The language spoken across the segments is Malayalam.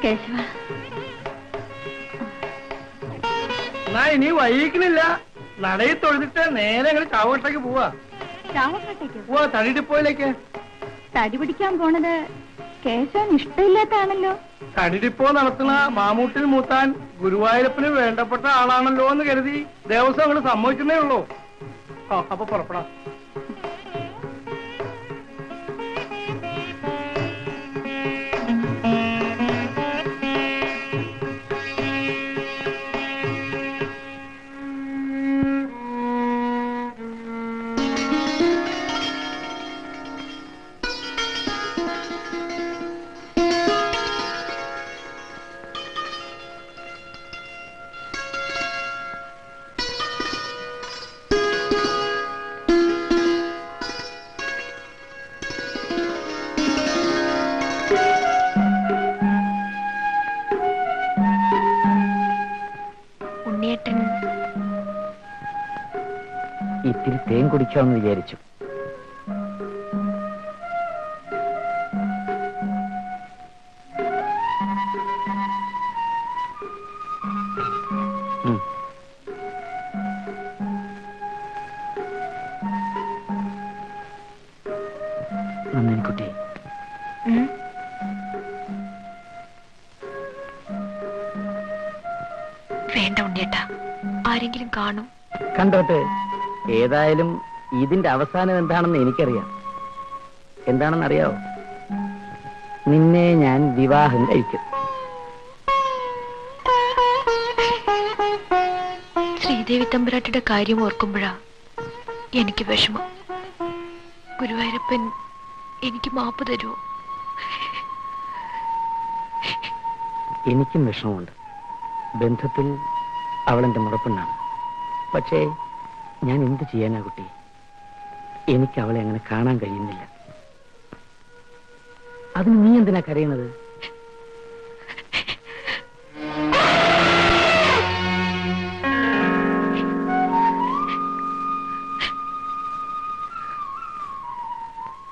കേശവ, എന്നാ ഇനി വൈകിക്കണില്ല. നടയിൽ തൊഴുതിട്ട് നേരെ ഞങ്ങൾ ചാവട്ടേക്ക് പോവാ. പോവാ തടിഡിപ്പോയിലേക്ക്. തടി പിടിക്കാൻ പോണത് കേശവന് ഇഷ്ടമില്ലാത്താണല്ലോ. തടിഡിപ്പോ നടത്തുന്ന മാമൂട്ടിൽ മൂത്താൻ ഗുരുവായൂരപ്പന് വേണ്ടപ്പെട്ട ആളാണല്ലോ എന്ന് കരുതി ദേവസ്വം അങ്ങോട്ട് സമ്മതിക്കുന്നേ ഉള്ളൂ. അപ്പൊ പുറപ്പെടാം. ഇത്തിരി തേൻ കുടിക്കാമെന്ന് വിചാരിച്ചു. നന്ദിനിക്കുട്ടി, വേണ്ട ഉണ്ണിയേട്ടാ, ആരെങ്കിലും കാണും. കണ്ടോട്ടെ. ഏതായാലും ഇതിന്റെ അവസാനം എന്താണെന്ന് എനിക്കറിയാം. എന്താണെന്നറിയാവോ? നിന്നെ ഞാൻ വിവാഹം കഴിക്കും. ശ്രീദേവി തമ്പുരാട്ടിയുടെ കാര്യം ഓർക്കുമ്പോഴാ എനിക്ക് വിഷമം. ഗുരുവായൂരപ്പൻ എനിക്ക് മാപ്പ് തരുമോ? എനിക്കും വിഷമമുണ്ട്. ബന്ധത്തിൽ അവളെന്റെ മുറപ്പെണ്ണാണ്. പക്ഷേ ഞാൻ എന്ത് ചെയ്യാനാ കുട്ടി? എനിക്ക് അവളെ അങ്ങനെ കാണാൻ കഴിയുന്നില്ല. അതിന് നീ എന്തിനാ കരയുന്നത്?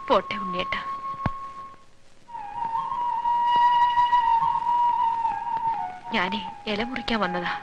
പോട്ടെ ഉണ്ണിയേട്ടാ, ഞാനേ ഇല മുറിക്കാൻ വന്നതാ.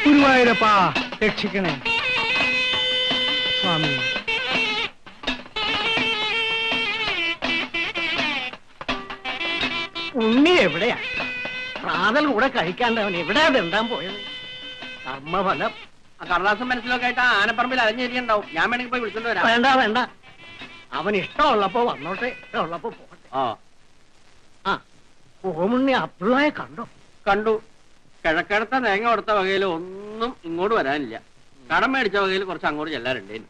ഗുരുവായൂരപ്പാ രക്ഷിക്കണേ സ്വാമി. ഉണ്ണി എവിടെയാ? പ്രാതൽ കൂടെ കഴിക്കാണ്ടവൻ എവിടെയാ തെണ്ടാൻ പോയത്? കർമ്മഫലം. കടലാസം മനസ്സിലൊക്കെ ആയിട്ട് ആനപ്പറമ്പിൽ അലഞ്ഞേരിയുണ്ടാവും. ഞാൻ വേണമെങ്കിൽ പോയി വിളിച്ചോണ്ട് വരാം. വേണ്ട വേണ്ട, അവൻ ഇഷ്ടമുള്ളപ്പോ വന്നോട്ടെ, ഇഷ്ടമുള്ളപ്പോ പോകട്ടെ. ആ ഓമുണ്ണി അബ്ദുള്ളയെ കണ്ടോ? കണ്ടു. കിഴക്കടുത്ത തേങ്ങ കൊടുത്ത വകയിൽ ഒന്നും ഇങ്ങോട്ട് വരാനില്ല. കടം മേടിച്ച വകയിൽ കുറച്ച് അങ്ങോട്ട് ചെല്ലാറുണ്ടേന്.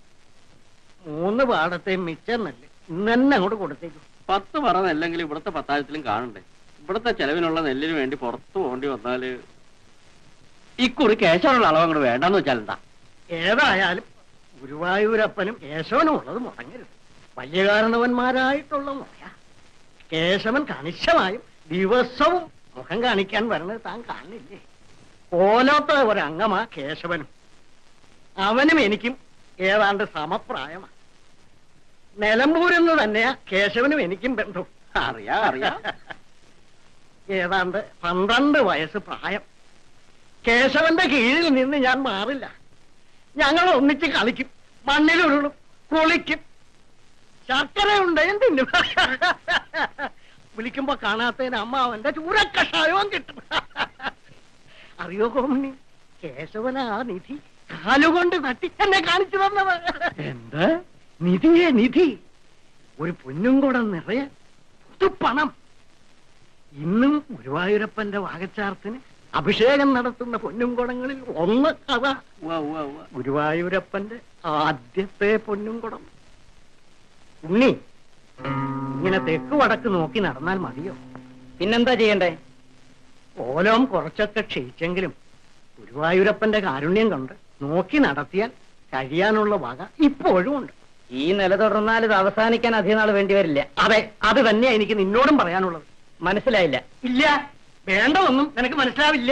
3 പാടത്തെ മിച്ചം നെല്ല് ഇന്ന് തന്നെ അങ്ങോട്ട് കൊടുത്തേക്കും. 10 പറ നെല്ലെങ്കിൽ ഇവിടുത്തെ 10,000-ത്തിലും കാണണ്ടേ? ഇവിടുത്തെ ചെലവിനുള്ള നെല്ലിന് വേണ്ടി പുറത്തു പോകേണ്ടി വന്നാല് ഇക്കുറി കേശവനുള്ള അളവ് അങ്ങോട്ട് വേണ്ടെന്ന് വെച്ചാൽ എന്താ? ഏതായാലും ഗുരുവായൂരപ്പനും കേശവനും ഉള്ളത് മുടങ്ങരുത്. വലിയ കാരണവന്മാരായിട്ടുള്ള മുറ കേശവൻ കണിശമായും ദിവസവും മുഖം കാണിക്കാൻ വരുന്നത് താൻ കാണില്ലേ? ഓലോത്ത ഒരംഗമാ കേശവനും. അവനും എനിക്കും ഏതാണ്ട് സമപ്രായമാണ്. നിലമ്പൂരിന്ന് തന്നെയാ കേശവനും എനിക്കും ബന്ധം. അറിയാം അറിയാം. ഏതാണ്ട് 12 വയസ്സ് പ്രായം. കേശവന്റെ കീഴിൽ നിന്ന് ഞാൻ മാറില്ല. ഞങ്ങൾ ഒന്നിച്ച് കളിക്കും, മണ്ണിലുരുളും, കുളിക്കും, ശർക്കരയുണ്ടെയും തിന്നും. വിളിക്കുമ്പോ കാണാത്തതിന് അമ്മ അവന്റെ ചൂരക്കഷായവും കിട്ടും. അറിയോ കോമണി, കേശവന ആ നിധി കാലുകൊണ്ട് തട്ടി എന്നെ കാണിച്ചു തന്നത്. എന്താ? നിധിയെ നിധി, ഒരു പൊന്നും കൂടെ നിറയെ പണം. ഇന്നും ഗുരുവായൂരപ്പന്റെ വാകച്ചാർത്തിന് അഭിഷേകം നടത്തുന്ന പൊന്നുംകുടങ്ങളിൽ ഒന്ന് അതാ. ഗുരുവായൂരപ്പന്റെ ആദ്യത്തെ പൊന്നുംകുടം. ഉണ്ണി, ഇങ്ങനെ തെക്ക് വടക്ക് നോക്കി നടന്നാൽ മതിയോ? പിന്നെന്താ ചെയ്യണ്ടേ? ഓലോം കുറച്ചൊക്കെ ക്ഷയിച്ചെങ്കിലും ഗുരുവായൂരപ്പന്റെ കാരുണ്യം കൊണ്ട് നോക്കി നടത്തിയാൽ കഴിയാനുള്ള വക ഇപ്പോഴും ഉണ്ട്. ഈ നില തുടർന്നാൽ ഇത് അവസാനിക്കാൻ അധികം നാൾ വേണ്ടി വരില്ല. അതെ, അത് തന്നെയാ എനിക്ക് നിന്നോടും പറയാനുള്ളത്. മനസ്സിലായില്ല? ഇല്ല, വേണ്ടതൊന്നും നിനക്ക് മനസ്സിലാവില്ല.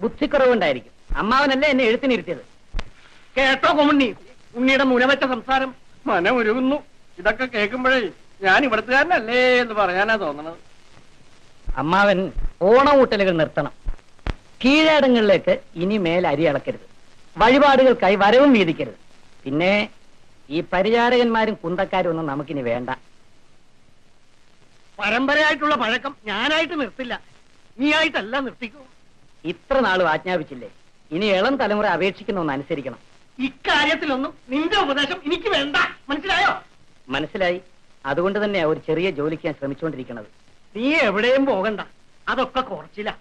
ബുദ്ധിക്കുറവുണ്ടായിരിക്കും. അമ്മാവനല്ലേ എന്നെ എഴുത്തിനിരുത്തിയത്. കേട്ടോ കൊമുണ്ണി, ഉണ്ണിയുടെ മുനവറ്റ സംസാരം. മനമുരുകുന്നു. ഇതൊക്കെ കേൾക്കുമ്പോഴേ ഞാൻ ഇവിടുത്തുകാരനല്ലേ എന്ന് പറയാനാ തോന്നണത്. അമ്മാവൻ ഓണമൂട്ടലുകൾ നിർത്തണം. കീഴടങ്ങളിലേക്ക് ഇനി മേൽ അരി അളക്കരുത്. വഴിപാടുകൾക്കായി വരവും വീതിക്കരുത്. പിന്നെ ഈ പരിചാരകന്മാരും കുന്തക്കാരും ഒന്നും നമുക്കിനി വേണ്ട. പരമ്പരയായിട്ടുള്ള പഴക്കം ഞാനായിട്ട് നിർത്തില്ല, നീയായിട്ടല്ല നിർത്തിക്കൂ. ഇത്ര നാളും ആജ്ഞാപിച്ചില്ലേ, ഇനി ഇളം തലമുറ അപേക്ഷിക്കുന്ന ഒന്ന് അനുസരിക്കണം. ഇക്കാര്യത്തിലൊന്നും നിന്റെ ഉപദേശം എനിക്ക് വേണ്ട, മനസ്സിലായോ? മനസ്സിലായി. അതുകൊണ്ട് തന്നെയാ ഒരു ചെറിയ ജോലിക്ക് ഞാൻ ശ്രമിച്ചുകൊണ്ടിരിക്കുന്നത്. നീ എവിടെയും പോകണ്ട, അതൊക്കെ കുറച്ചില്ല.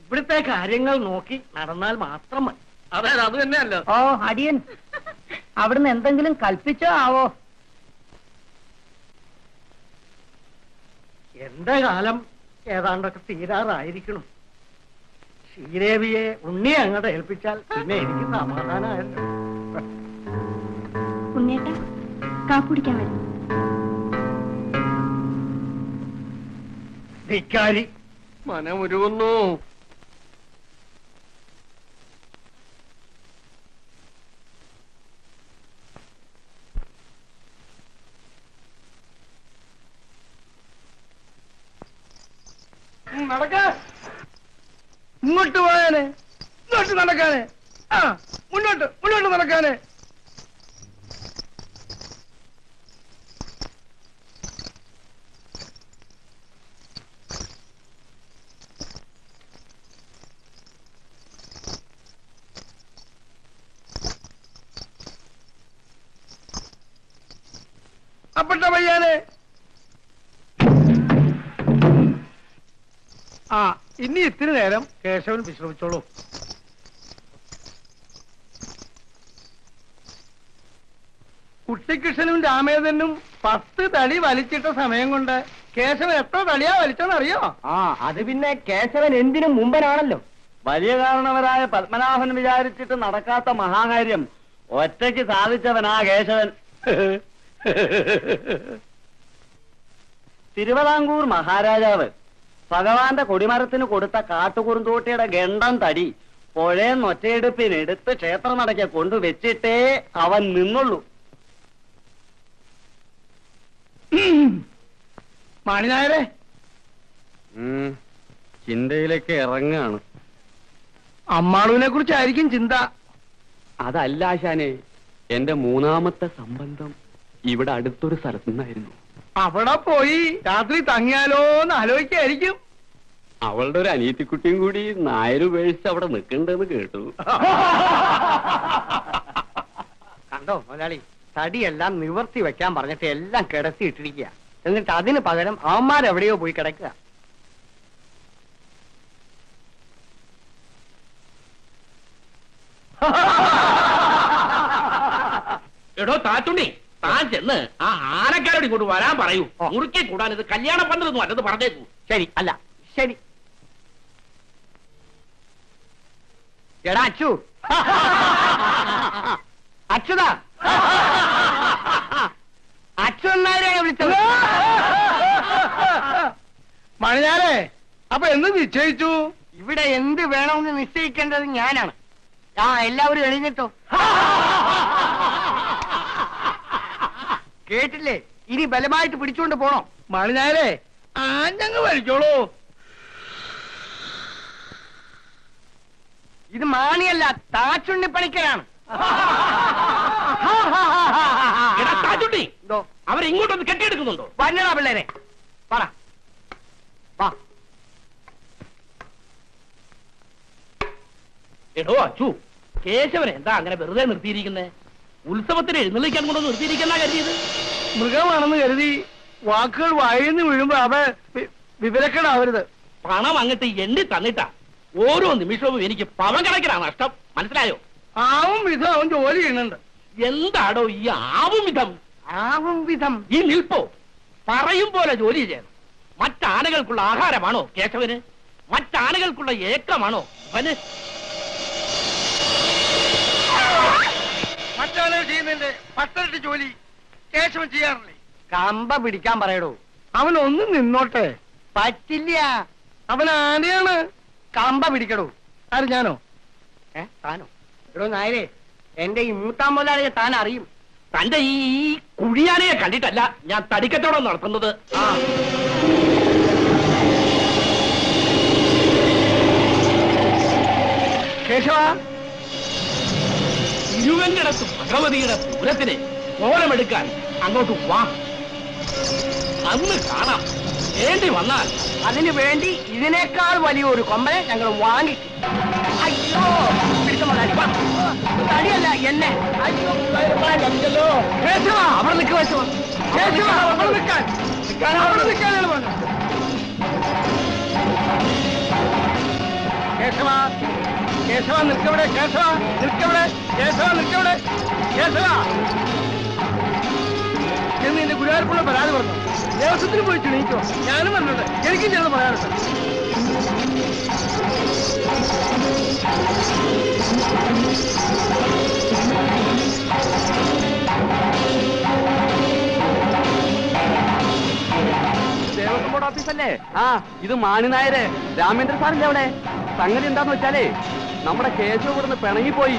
ഇവിടുത്തെ കാര്യങ്ങൾ നോക്കി നടന്നാൽ മാത്രം മതി. അതെ, അത് തന്നെയല്ലോ. ഓ അടിയൻ, അവിടുന്ന് എന്തെങ്കിലും കൽപ്പിച്ചോ ആവോ? എന്റെ കാലം ഏതാണ്ടൊക്കെ തീരാറായിരിക്കണം. ശ്രീദേവിയെ ഉണ്ണിയെ അങ്ങോട്ട് ഏൽപ്പിച്ചാൽ പിന്നെ എനിക്ക് സമാധാനമായല്ലോ. ഉണ്ണേട്ടാ, കാപ്പുടിക്കാൻ വരും. ധിക്കാരി. മനമുരുകുന്നു. നടക്ക, ഇങ്ങോട്ട് പോയാന്, ഇങ്ങോട്ട് നടക്കാന്, മുന്നോട്ട് മുന്നോട്ട് നടക്കാന്. അപ്പട്ട പയ്യാനെ, ഇനി ഇത്തിരി നേരം കേശവൻ വിശ്രമിച്ചോളൂ. കുട്ടിക്കൃഷ്ണനും രാമേന്ദ്രനും 10 തടി വലിച്ചിട്ട സമയം കൊണ്ട് കേശവൻ എത്ര തടിയാ വലിച്ചെന്നറിയോ? അത് പിന്നെ കേശവൻ എന്തിനും മുമ്പനാണല്ലോ. വലിയ കാരണവരായ പത്മനാഭൻ വിചാരിച്ചിട്ട് നടക്കാത്ത മഹാകാര്യം ഒറ്റയ്ക്ക് സാധിച്ചവനാ കേശവൻ. തിരുവിതാംകൂർ മഹാരാജാവ് ഭഗവാന്റെ കൊടിമരത്തിന് കൊടുത്ത കാട്ടുകുറുന്തോട്ടിയുടെ ഗണ്ടം തടി പുഴയെന്ന് ഒറ്റയെടുപ്പിനെടുത്ത് ക്ഷേത്രനടയ്ക്ക് കൊണ്ടുവച്ചിട്ടേ അവൻ നിന്നുള്ളൂ. മാണിനായരെ, ചിന്തയിലേക്ക് ഇറങ്ങാണ്. അമ്മാളുവിനെ കുറിച്ചായിരിക്കും ചിന്ത. അതല്ല ആശാനെ, എന്റെ മൂന്നാമത്തെ സംബന്ധം ഇവിടെ അടുത്തൊരു സ്ഥലത്തു നിന്നായിരുന്നു. അവിടെ പോയി രാത്രി തങ്ങിയാലോന്ന് ആലോചിക്കായിരിക്കും. അവളുടെ ഒരു അനിയത്തിക്കുട്ടിയും കൂടി നായര് ഉപേക്ഷിച്ച് അവിടെ നിൽക്കണ്ടെന്ന് കേട്ടു. കണ്ടോ മുതലാളി, തടിയെല്ലാം നിവർത്തി വെക്കാൻ പറഞ്ഞിട്ട് എല്ലാം കിടത്തി ഇട്ടിരിക്കുക. എന്നിട്ട് അതിന് പകരം അവന്മാരെവിടെയോ പോയി കിടക്കുക. എടോ താറ്റുണ്ണി, താൻ ചെന്ന് ആ ആനക്കാരോട് ഇങ്ങോട്ട് വരാൻ പറയൂ. മുറുക്കി കൂടാൻ ഇത് കല്യാണ പന്തലൊന്നും അല്ലെന്ന് പറഞ്ഞേക്കൂ. ശരി, അല്ല ശരി. എടാ അച്ചു, അച്യുതാ, അച്ചു എന്നാരെയാണ് വിളിച്ചത്? മണിയാരെ, അപ്പൊ എന്ത് നിശ്ചയിച്ചു? ഇവിടെ എന്ത് വേണമെന്ന് നിശ്ചയിക്കേണ്ടത് ഞാനാണ്. എല്ലാവരും എഴുന്നേറ്റോ. കേട്ടില്ലേ? ഇനി ബലമായിട്ട് പിടിച്ചുകൊണ്ട് പോണോ? മണിയാരെ, ആഞ്ഞങ്ങ് വലിച്ചോളൂ. ഇത് മാണിയല്ല, താച്ചുണ്ണി പണിക്കരാണ്. എടാ താറ്റുണ്ണി, എന്തോ അവരിങ്ങോട്ടൊന്ന് കെട്ടിയെടുക്കുന്നുണ്ടോ? വന്നടാ പിള്ളേരെ, പറ വാ. എടോ അച്ചു, കേശവനെ എന്താ അങ്ങനെ വെറുതെ നിർത്തിയിരിക്കുന്നേ? ഉത്സവത്തിന് എഴുന്നള്ളിക്കാൻ കൊണ്ടൊന്ന് നിർത്തിയിരിക്കുന്ന കരുതിയത്? മൃഗമാണെന്ന് കരുതി വാക്കുകൾ വായിന്ന് വീഴുമ്പോ അവ വിവരക്കേടാവരുത്. പണം അങ്ങട്ട് എണ്ണി തന്നിട്ടാ ഓരോ നിമിഷവും എനിക്ക് പവൻ കണക്കിനാണ് നഷ്ടം. മനസ്സിലായോ? ആവും വിധം അവൻ ജോലി ചെയ്യുന്നുണ്ട്. എന്താടോ ഈ ആവും വിധം? ആവും വിധം ഈ നിൽപ്പോ പറയും പോലെ ജോലി ചെയ്യണം. മറ്റാനകൾക്കുള്ള ആഹാരമാണോ കേശവന്? മറ്റാനകൾക്കുള്ള ഏക്കമാണോ അവന്? മറ്റാളുകൾ ചെയ്യുന്നതിന്റെ 10 ജോലി കേശവൻ ചെയ്യാറില്ലേ? കമ്പ പിടിക്കാൻ പറയടോ. അവൻ ഒന്ന് നിന്നോട്ടെ. പറ്റില്ല. അവൻ ആനയാണ്. കമ്പ പിടിക്കടോ. ആര്, ഞാനോ? താനോ? എടോ നായരെ, എന്റെ ഈ മൂത്താം മുതലാളിയെ താൻ അറിയും. തന്റെ ഈ കുഴിയാനയെ കണ്ടിട്ടല്ല ഞാൻ തടിക്കച്ചവടം നടത്തുന്നത്. കേശവ, ഇരുവങ്കിടത്ത് ഭഗവതിയുടെ പൂരത്തിന് കോലമെടുക്കാൻ അങ്ങോട്ട് വാ. അന്ന് കാണാം. വേണ്ടി വന്നാൽ അതിനു വേണ്ടി ഇതിനേക്കാൾ വലിയൊരു കൊമ്പനെ ഞങ്ങൾ വാങ്ങിക്കും. അയ്യോ, പിടിച്ച മുതലാളി. തടിയല്ല എന്നെ. അയ്യോ, കേശവ, അവിടെ നിൽക്കുക. കേശവ, കേശവ, അവിടെ നിൽക്കാൻ. അവിടെ നിൽക്കാനാണ് പറഞ്ഞത്. കേശവ, കേശവ നിൽക്കവിടെ. കേശവ നിൽക്കവിടെ. കേശവ നിൽക്കവിടെ. കേശവ എന്ന് എന്റെ ഗുരുവായൂർക്കുള്ള പരാതി പറഞ്ഞു. ദേവസ്വത്തിന് പോയി ക്ഷണിക്കോ? ഞാനും പറഞ്ഞിട്ടുണ്ട്. എനിക്കും ചേർന്ന് പറയാനുണ്ട്. ദേവസ്വം ബോർഡ് ഓഫീസല്ലേ? ഇത് മാണിനായര് രാമേന്ദ്ര സാറിന്റെ അവിടെ. സംഗതി എന്താന്ന് വെച്ചാലേ, നമ്മുടെ കേശവ് ഇവിടുന്ന് പിണങ്ങിപ്പോയി.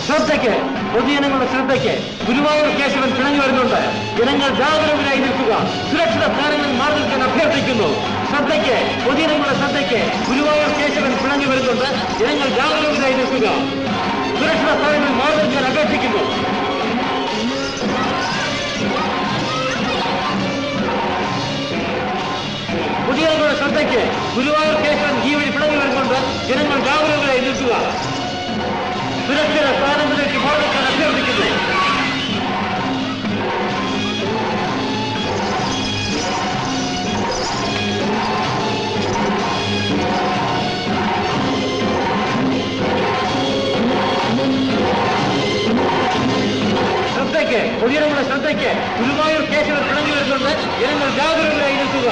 ശ്രദ്ധയ്ക്ക്, പൊതുജനങ്ങളുടെ ശ്രദ്ധയ്ക്ക്, ഗുരുവായൂർ കേശവൻ പിണങ്ങി വരുന്നുണ്ട്. ജനങ്ങൾ ജാഗരൂകരായി നിൽക്കുക. സുരക്ഷിത സ്ഥാനങ്ങളിൽ മാറി നിൽക്കാൻ അഭ്യർത്ഥിക്കുന്നു. ശ്രദ്ധയ്ക്ക്, പൊതുജനങ്ങളുടെ ശ്രദ്ധയ്ക്ക്, ഗുരുവായൂർ കേശവൻ പിണങ്ങി വരുന്നുണ്ട്. ജനങ്ങൾ ജാഗരൂകരായി നിൽക്കുക. സുരക്ഷിത സ്ഥാനങ്ങളിൽ മാറി നിൽക്കാൻ അപേക്ഷിക്കുന്നു. പൊതുജനങ്ങളുടെ ശ്രദ്ധയ്ക്ക്, ഗുരുവായൂർ കേശവൻ ഈ വഴി പിണങ്ങി വരുന്നുണ്ട്. ജനങ്ങൾ ജാഗരൂകരായി നിൽക്കുക. സുരക്ഷിത സ്ഥാനങ്ങളിലേക്ക് മാറിക്കാൻ അഭ്യർത്ഥിക്കുന്നു. ശ്രദ്ധയ്ക്ക്, പൊതുജനങ്ങളുടെ ശ്രദ്ധയ്ക്ക്, ഗുരുവായൂർ കേശവൻ പിണങ്ങി വരുന്നുണ്ട്. ജനങ്ങൾ ജാഗരൂകരായി നിൽക്കുക.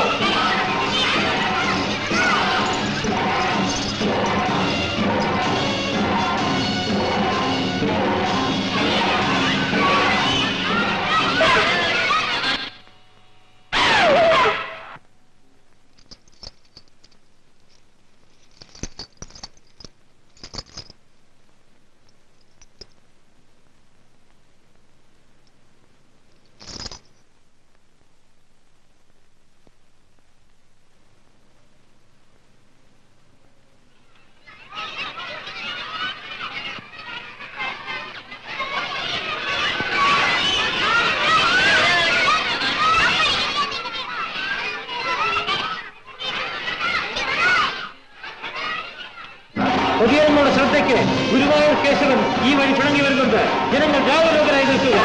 പൊതുജനങ്ങളുടെ ശ്രദ്ധയ്ക്ക്, ഗുരുവായൂർ കേശവൻ ഈ വഴി പിണങ്ങി വരുന്നുണ്ട്. ജനങ്ങൾ ജാഗരൂകരായി നിൽക്കുക.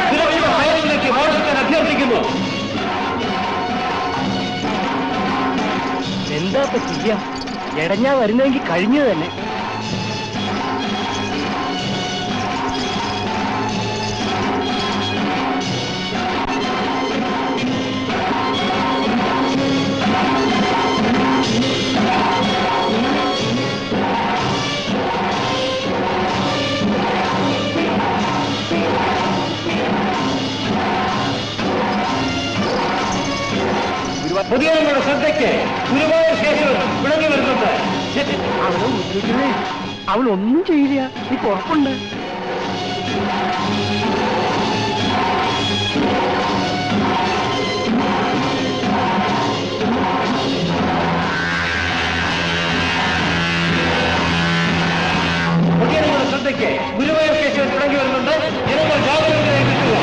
സുരക്ഷിത സ്ഥാനങ്ങളിലേക്ക് മാറിക്കാൻ അഭ്യർത്ഥിക്കുന്നു. എന്താ ചെയ്യാ? എടഞ്ഞാ വരുന്നെങ്കിൽ കഴിഞ്ഞു തന്നെ. പൊതുജനങ്ങളുടെ ശ്രദ്ധയ്ക്ക്, ഗുരുവായൂർ കേശവൻ പിണങ്ങി വരുന്നുണ്ട്. അവനെ ഉദ്ദേശിക്കുന്നേ, അവനൊന്നും ചെയ്യില്ല. നീ ഉറപ്പുണ്ട്? പൊതുജനങ്ങളുടെ ശ്രദ്ധയ്ക്ക്, ഗുരുവായൂർ കേശവൻ പിണങ്ങി വരുന്നുണ്ട്. ജനങ്ങൾ ജാഗരൂകരായി നിൽക്കുക.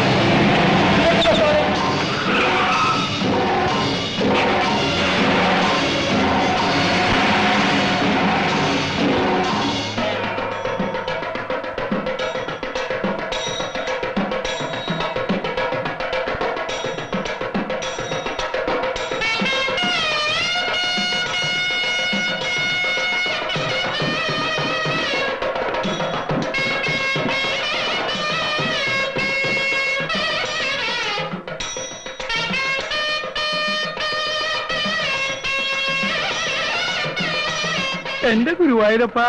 എന്റെ ഗുരുവായൂരപ്പ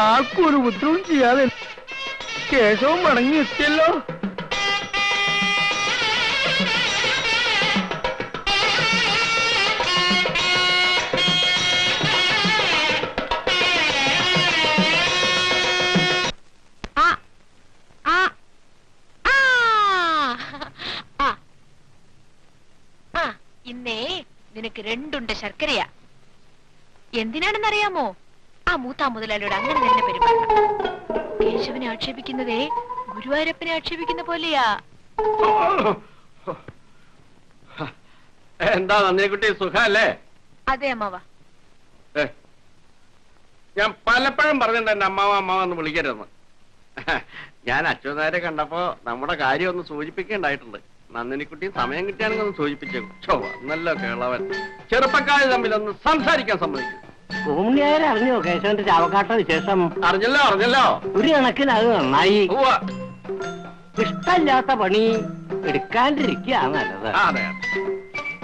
ആർക്കും ഒരു ഉപദ്രവം ചെയ്യാതെ കേശവൻ മടങ്ങി എത്തിയല്ലോ. ഇന്നേ നിനക്ക് 2 ശർക്കരയാ. എന്തിനാണെന്നറിയാമോ? ആ മൂത്താ മുതലാളിയോട് അങ്ങനെ തന്നെ പെരുമാറണം. കേശവനെ ആക്ഷേപിക്കുന്നതേ ഗുരുവായൂരപ്പനെ ആക്ഷേപിക്കുന്ന പോലെയാ. എന്താ നന്ദിനിക്കുട്ടി, സുഖല്ലേ? അതെ അമ്മാവ. ഞാൻ പലപ്പോഴും പറഞ്ഞിട്ടുണ്ട് എന്റെ അമ്മാവ അമ്മാവ എന്ന് വിളിക്കരുതെന്ന്. ഞാൻ അച്യുതനാരെ കണ്ടപ്പോ നമ്മുടെ കാര്യം ഒന്ന് സൂചിപ്പിക്കേണ്ടായിട്ടുണ്ട്. നന്ദിനിക്കുട്ടി സമയം കിട്ടിയാണെങ്കിൽ ഒന്ന് സൂചിപ്പിച്ചേക്കും. നല്ല കേളവൻ. ചെറുപ്പക്കാർ തമ്മിലൊന്ന് സംസാരിക്കാൻ സമ്മതിക്കും. കോമണിയാരെ അറിഞ്ഞോ കേശവന്റെ ചാവക്കാട്ട വിശേഷം? അറിഞ്ഞല്ലോ അറിഞ്ഞല്ലോ. ഒരു കണക്കിന് അത് നന്നായി. ഇഷ്ടമില്ലാത്ത പണി എടുക്കാണ്ടിരിക്കുക നല്ലത്. അതെ,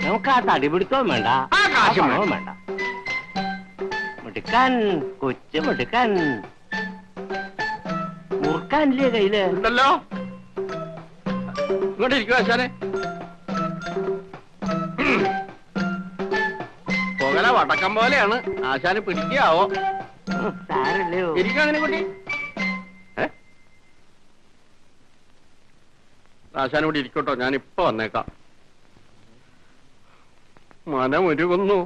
നമുക്ക് ആ തടിപിടുത്തവും വേണ്ട, കാശും വേണ്ട. മിടുക്കാൻ, കൊച്ചു മിടുക്കാൻ. മുറുക്കാനില്ലേ കയ്യില്? ഉണ്ടല്ലോ. ഇങ്ങോട്ട് ഇരിക്കുവാ ആശാനെ. പുകല വടക്കം പോലെയാണ്. ആശാന് പിടിക്കാവോ? സാരല്ലയോ. ഇരിക്കാ നിനെക്കുട്ടി. ആശാനോട് ഇരിക്കട്ടോ, ഞാനിപ്പോ വന്നേക്കാം. മനമൊരുകുന്നു.